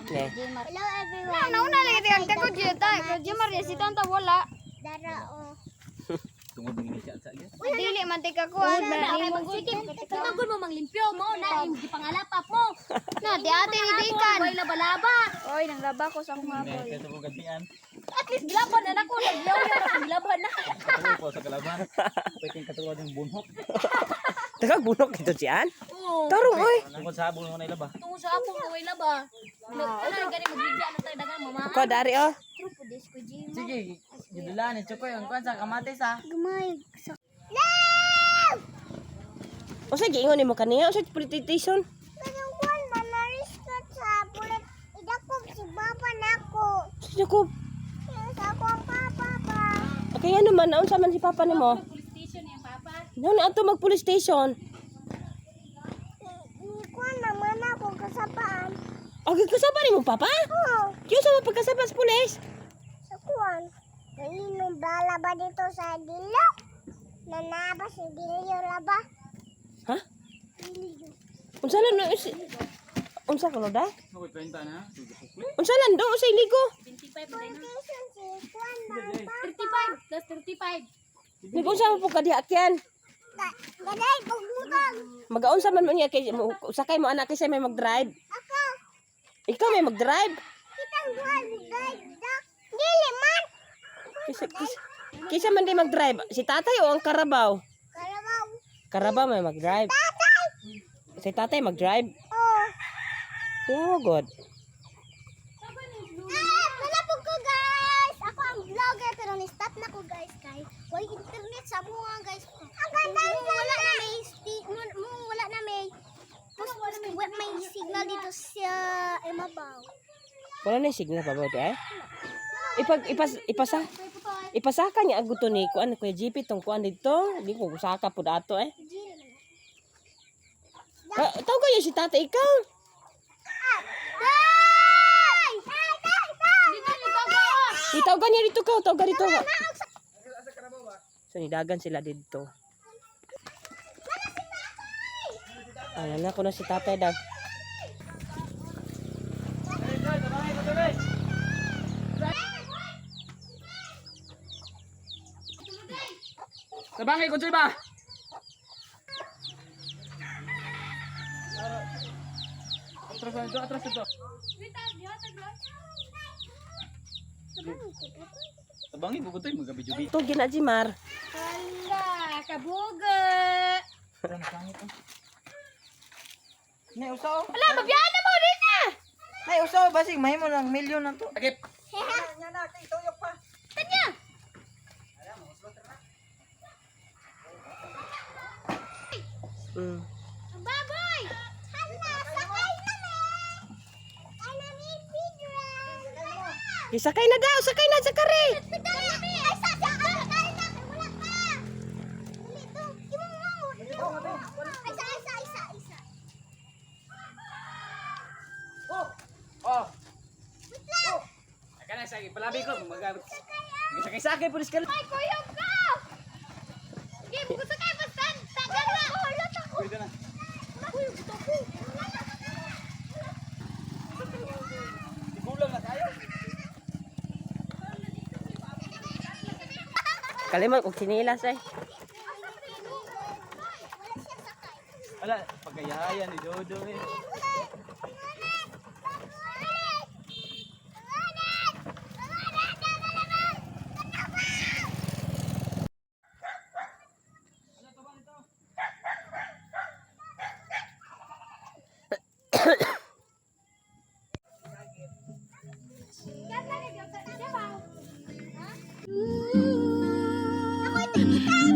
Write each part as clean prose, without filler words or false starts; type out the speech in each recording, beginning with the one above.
Okay. Hello everyone. Nauna lagi ang tago jeta. Jemar ya si tanta wala. Dara o. Tungod ng inisya sa iya. Dili man tay ka kuan. Tugod mo manglimpyo mo na hindi pangalapap mo. Na di ate ni Dikan. Way laba-laba. Oy, nanglaba ko sa akong May apoy. kaya sa gabian. At least gilaban na nako, naglaw na gilaban na. Katuwa po sa kalaban. Pwedeng katuwa ng bunhok. Taga bunok ito siyan. Oo. Tarong oy. Tungod sa habol mo na ilaba. Tungo sa apong way laba. Ano gani magbigya na tayo dagan mama. Ko dari oh. True po des ko Jim. Sige, gidulan ni Chokoy ang kuan sa kamatis ha. Gamay. Usa giingon nimo kaniya usa politician. Kanang kuan manaris ka sa bulit. Idakop si baba nako. Jacob. Sa ko ang papa pa. Kaya naman naon sa man si papa nimo? Police station yang papa. Naon ato mag police station. Kuan naman ako kasapaan. Okay, kasama nimo papa? Oo. Kiyo sa pagkasama sa pulis? Sa kuan. Nainom bala ba dito sa dilo? Nanaba si Dilio laba. Ha? Dilio. Unsa lan no unsa ko da? Ako 30 na. Unsa lan do sa iligo? 25 na na. Si kuan ba? 35 plus 35. Nag-unsa mo po kadiha-kyan? Gaday pagmutang. Mag-unsa man mo niya kay sakay mo anak kay may mag-drive. Ako. Ikaw may mag-drive. Kitang buwan dak. Dili man. Kisa man di mag-drive. Si tatay o ang karabaw? Karabaw. Karabaw may mag-drive. Tatay. Si tatay mag-drive. Oh. Oh, good. Wala po ko guys. Ako ang vlogger pero ni-stop na ko guys kay wala internet sa mga guys. Ang ganda wala na may wala na may may signal dito sa Imabaw. Wala na yung signal pa ba eh? Ipasaka niya ang gusto ni kuan Kuya GP tong kuan dito. Di ko saka pud ato eh. Tawag kayo si tatay ikaw. Itaw ganyan dito ka, tawag dito. So nidagan sila dito. Ayan na ko na si tatay dag. Tabangay ko ba? Atras ito. Tabangi ko toy magabi-jubi. Ito ginajimar. Hala, kabuga. Nay usaw. Wala, mabiyahan na mo rin na. Nay usaw basig mahimo ng milyon na to. Agip. Tanya. Mm. Baboy. Hala, sakay na me. Ano ni Pedro? Sakay na daw, sakay na sa kare. Sakay na. Ay, sakay na. Wala ka. Dili to. Imo mo. Isa. Oh. Kana sa palabi ko magamit. Sakay-sakay pulis ka. Ay, kuyog ka. Sige, buko sakay basta. Tagal na. Pwede na. Kuyog to ko. Gulang na tayo. Kalimot kog sinilas eh. Wala, pagayayan ni Dodo eh.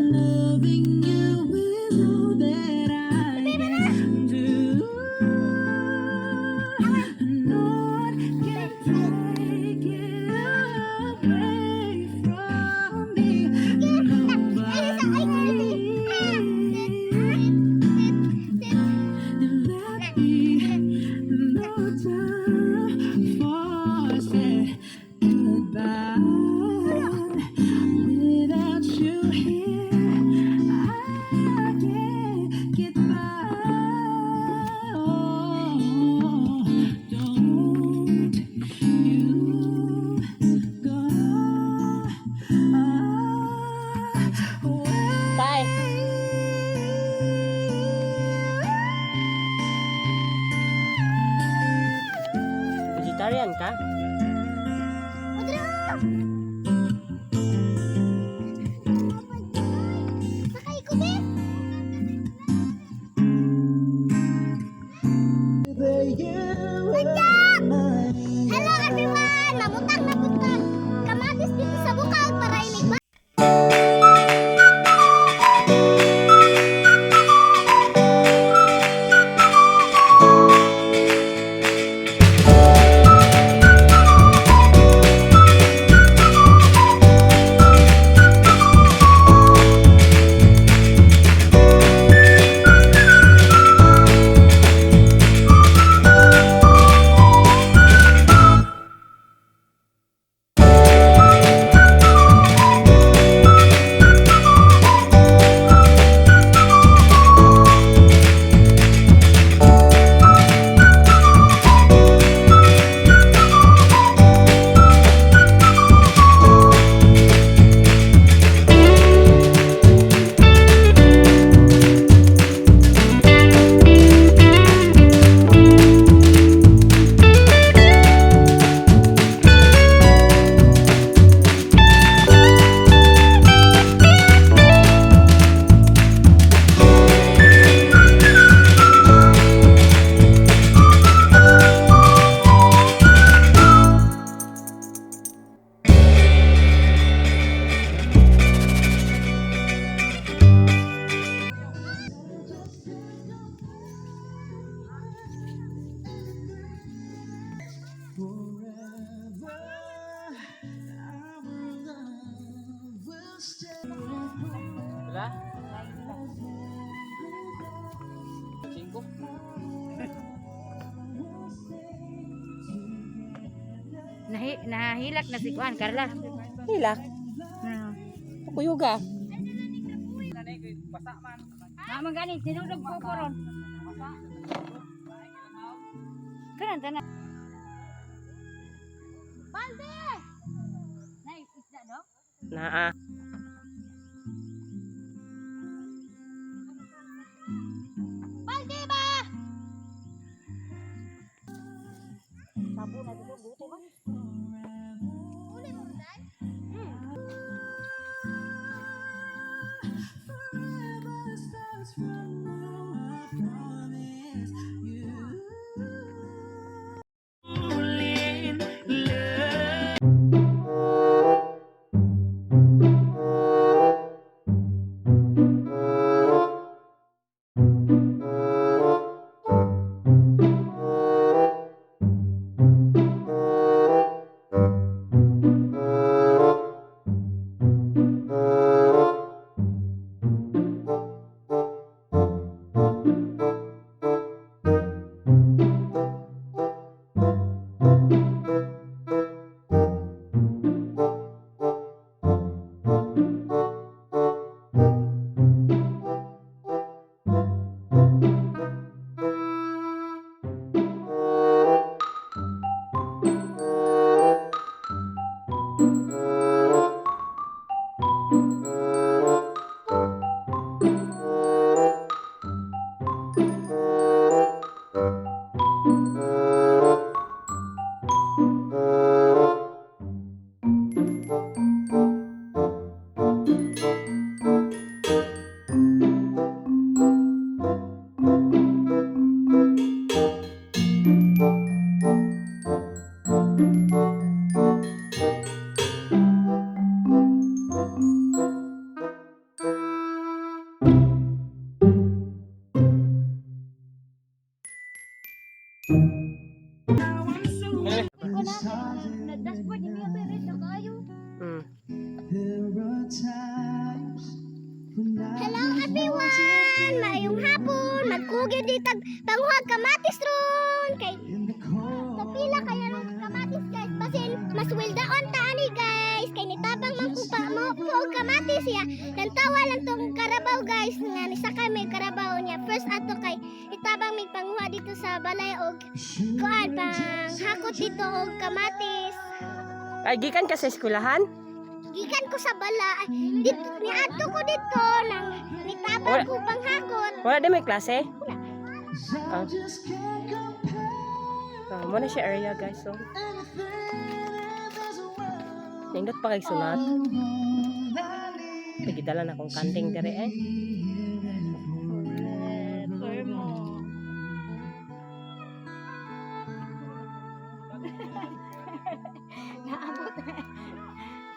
Loving you with all that I can do. Wala? 5. Nahilak na si Kuan, Carla. Hilak. Kuyuga. Naman gani, sinudog ko ko ron. Kanan tanan. Balde! Nay, isda do? Naa. Balde ba? Sabo na dito, buto ba? Uli mo dai? Iko na dashboard ni Mia Perez na kayo. Mm. Hello everyone! Maayong hapon! Magkugid ditag tanghuag kamatis ron! Kay kapila kaya ron kamatis guys. Basin mas wildaon ta ani guys. Kay nitabang man ko pa mo og kamatis ya. Lantawa lang tong karabaw guys. Nga ni sakay may karabaw niya. First ato kay itabang may panguha dito sa balay og kuan pang hakot dito og kamatis. Ay, gikan ka sa eskwelahan? Gikan ko sa bala. Dito niadto ko dito nang nitabang ko pang hakot. Wala din may klase? Ah. Mo na siya area guys. So. Nindot pa kay sunat. Nagidala na akong kanting dire eh.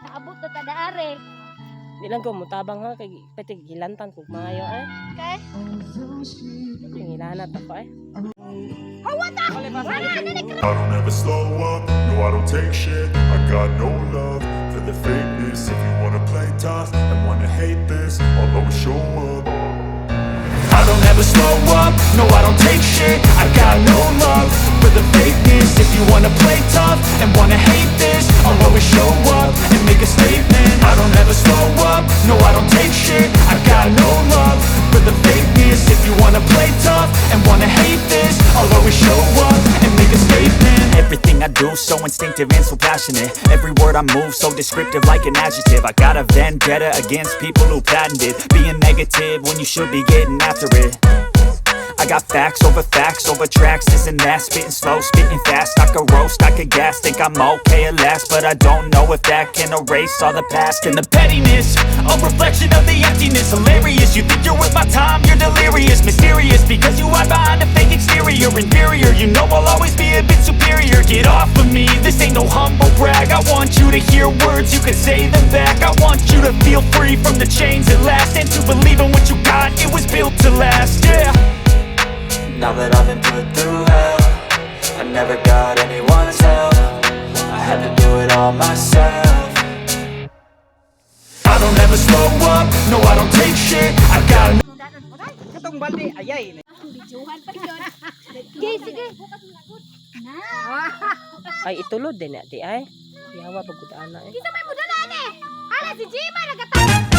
Naabot na tadaare. Di lang ko mutabang ha kay pati gilantan ko maayo eh. Okay? Ngilanat ako eh. I don't ever slow up, no I don't take shit. I got no love for the fakeness. If you wanna play tough and wanna hate this, I'll always show up. I don't ever slow up, no I don't take shit. I got no love for the fakeness. If you wanna play tough and wanna hate this, I'll always show up and make a statement. I don't ever slow up, no I don't take shit. I got no love for the fakeness. If you wanna play tough and wanna hate this, I'll always show up and make a statement. Everything I do so instinctive and so passionate. Every word I move so descriptive like an adjective. I got a vendetta against people who patented being negative when you should be getting after it. I got facts over tracks, this and that. Spitting slow, spitting fast. I could roast, I could gas. Think I'm okay at last, but I don't know if that can erase all the past. And the pettiness, a reflection of the emptiness. Hilarious, you think you're worth my time, you're delirious. Mysterious, because you hide behind a fake exterior. Inferior, you know I'll always be a bit superior. Get off of me, this ain't no humble brag. I want you to hear words, you can say them back. I want you to feel free from the chains at last, and to believe in what you got, it was built to last, yeah. Now that I've been put through hell, I never got anyone's help. I had to do it all myself. I don't ever Ay, Bijuhan pa yun. Sige, sige. Ay itulod din ati ay. Yawa pagkudaan na eh. Kita may mudala ni. Hala si Jima nagatakas